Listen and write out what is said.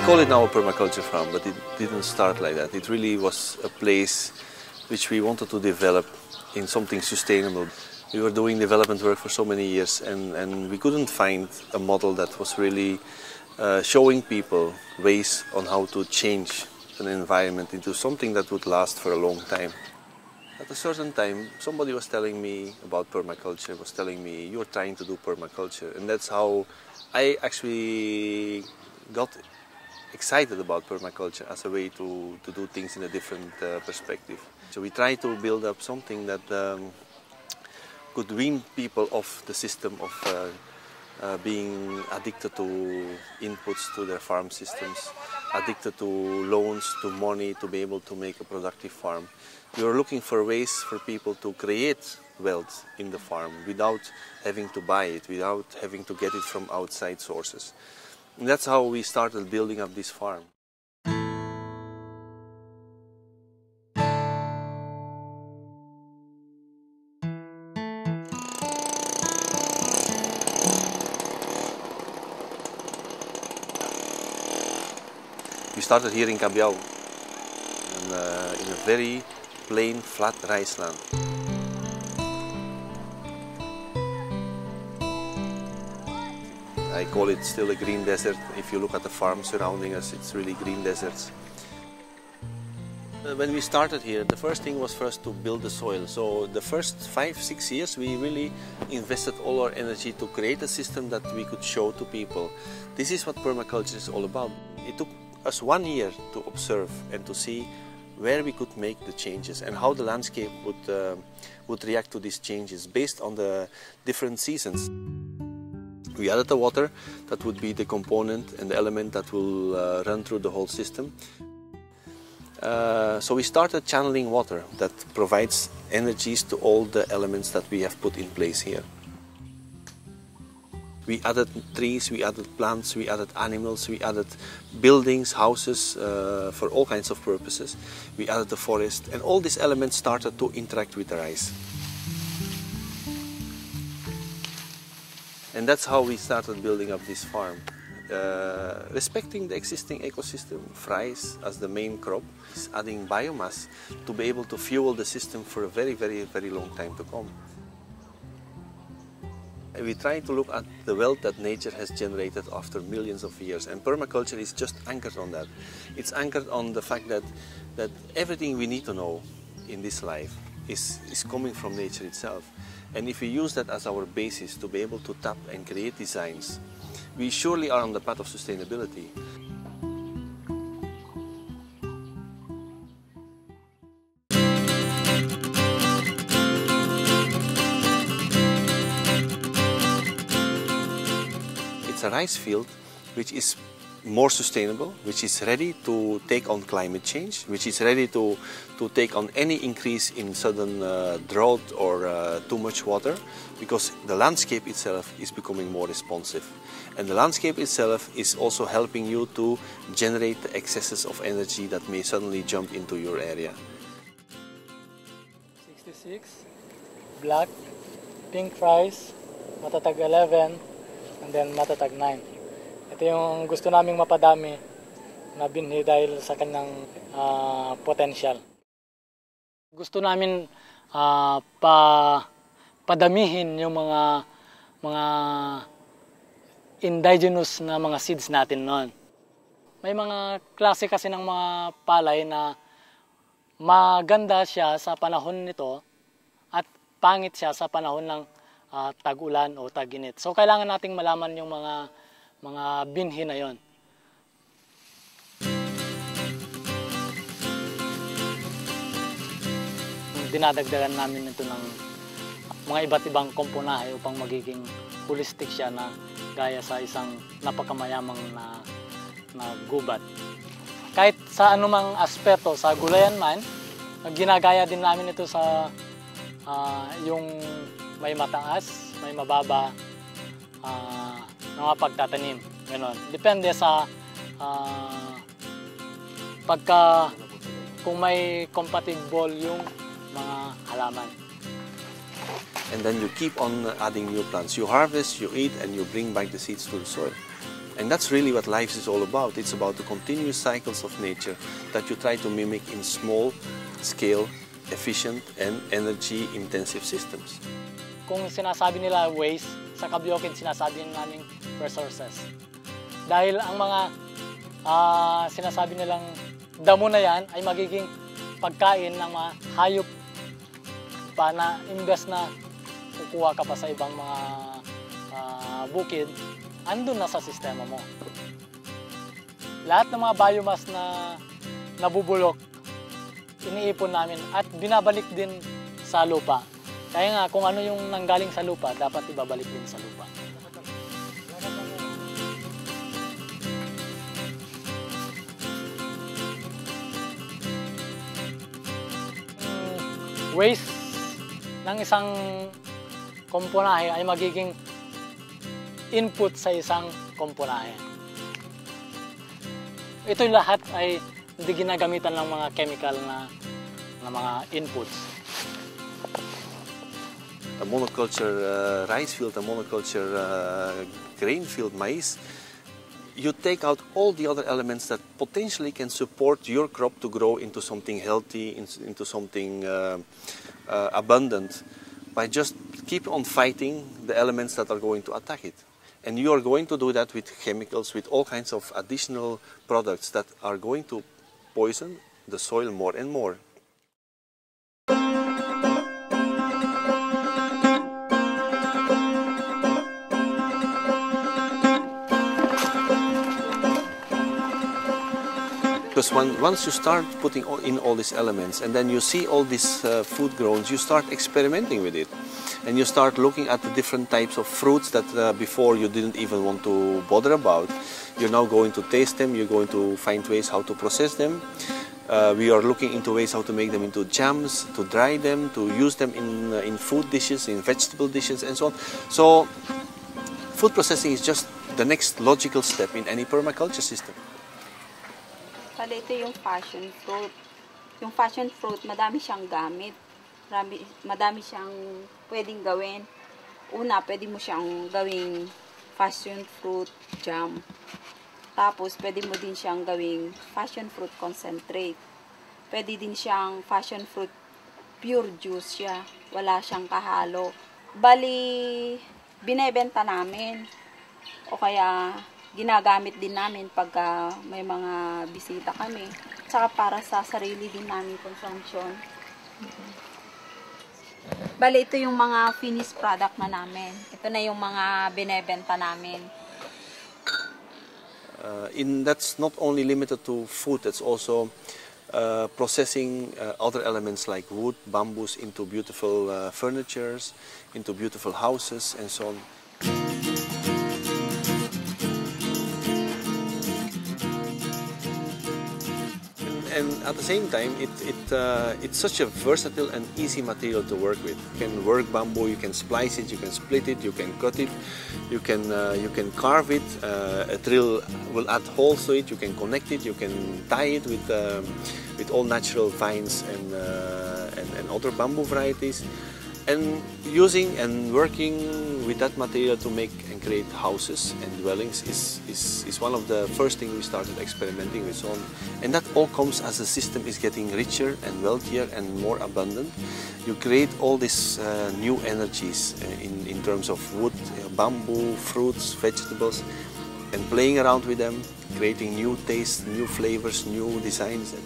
call it now a permaculture farm, but it didn't start like that. It really was a place which we wanted to develop in something sustainable. We were doing development work for so many years, and we couldn't find a model that was really showing people ways on how to change an environment into something that would last for a long time. At a certain time, somebody was telling me about permaculture, was telling me, you're trying to do permaculture. And that's how I actually got excited about permaculture as a way to do things in a different perspective. So we try to build up something that could wean people off the system of being addicted to inputs to their farm systems, addicted to loans, to money, to be able to make a productive farm. We were looking for ways for people to create wealth in the farm without having to buy it, without having to get it from outside sources. And that's how we started building up this farm. We started here in Cabiau, in a very plain, flat rice land. I call it still a green desert. If you look at the farm surrounding us, it's really green deserts. When we started here, the first thing was first to build the soil. So the first 5-6 years, we really invested all our energy to create a system that we could show to people. This is what permaculture is all about. It took us 1 year to observe and to see where we could make the changes and how the landscape would react to these changes based on the different seasons. We added the water. That would be the component and the element that will run through the whole system. So we started channeling water that provides energies to all the elements that we have put in place here. We added trees, we added plants, we added animals, we added buildings, houses for all kinds of purposes. We added the forest, and all these elements started to interact with the rice. And that's how we started building up this farm. Respecting the existing ecosystem, rice as the main crop, adding biomass to be able to fuel the system for a very, very, very long time to come. We try to look at the wealth that nature has generated after millions of years, and permaculture is just anchored on that. It's anchored on the fact that everything we need to know in this life is coming from nature itself. And if we use that as our basis to be able to tap and create designs, we surely are on the path of sustainability. It's a rice field which is more sustainable, which is ready to take on climate change, which is ready to take on any increase in sudden drought or too much water, because the landscape itself is becoming more responsive. And the landscape itself is also helping you to generate the excesses of energy that may suddenly jump into your area. 66, black, pink rice, matatag 11, and then matatag 9. Ito yung gusto naming mapadami na binhi dahil sa kanyang potential. Gusto namin padamihin yung mga indigenous na mga seeds natin noon. May mga klase kasi ng mga palay na maganda siya sa panahon nito at pangit siya sa panahon ng tag-ulan o tag-init. So kailangan nating malaman yung mga binhi na yon. Dinadagdagan namin ito ng mga iba't ibang komponahe upang magiging holistic siya na gaya sa isang napakamayamang na gubat. Kahit sa anumang aspeto sa gulayan man, ginagaya din namin ito sa yung may mataas, may mababa, mga pagtatanim. Ganon. Depende sa kung may compatible yung mga halaman. And then you keep on adding new plants. You harvest, you eat, and you bring back the seeds to the soil. And that's really what life is all about. It's about the continuous cycles of nature that you try to mimic in small scale, efficient and energy-intensive systems. Kung sinasabi nila waste, sa cabiokid sinasabi namin resources. Dahil ang mga sinasabi nilang damo na yan ay magiging pagkain ng mga hayop pa na imbes na kukuha ka pa sa ibang mga bukid, andun na sa sistema mo. Lahat ng mga biomass na nabubulok, iniipon namin at binabalik din sa lupa. Kaya nga, kung ano yung nanggaling sa lupa, dapat ibabalik din sa lupa. Waste ng isang komponahe ay magiging input sa isang komponahe. Ito lahat ay hindi ginagamitan ng mga chemical na mga inputs. A monoculture rice field, a monoculture grain field, maize, you take out all the other elements that potentially can support your crop to grow into something healthy, into something abundant, by just keep on fighting the elements that are going to attack it. And you are going to do that with chemicals, with all kinds of additional products that are going to poison the soil more and more. Because once you start putting in all these elements and then you see all these food grows, you start experimenting with it. And you start looking at the different types of fruits that before you didn't even want to bother about. You're now going to taste them, you're going to find ways how to process them. We are looking into ways how to make them into jams, to dry them, to use them in food dishes, in vegetable dishes and so on. So food processing is just the next logical step in any permaculture system. Bale, ito yung passion fruit. Yung passion fruit, madami siyang gamit. Madami siyang pwedeng gawin. Una, pwede mo siyang gawing passion fruit jam. Tapos, pwede mo din siyang gawing passion fruit concentrate. Pwede din siyang passion fruit pure juice siya. Wala siyang kahalo. Bali, binebenta namin. O kaya, ginagamit din namin pagka may mga bisita kami. Tsaka para sa sarili din namin consumption. Bali, ito yung mga finished product na namin. Ito na yung mga binebenta namin. That's not only limited to food, it's also processing other elements like wood, bamboos into beautiful furnitures, into beautiful houses and so on. And at the same time, it's such a versatile and easy material to work with. You can work bamboo, you can splice it, you can split it, you can cut it, you can carve it. A drill will add holes to it. You can connect it, you can tie it with all natural vines and other bamboo varieties. And using and working with that material to make and create houses and dwellings is one of the first things we started experimenting with. And that all comes as the system is getting richer and wealthier and more abundant. You create all these new energies in terms of wood, bamboo, fruits, vegetables, and playing around with them, creating new tastes, new flavors, new designs.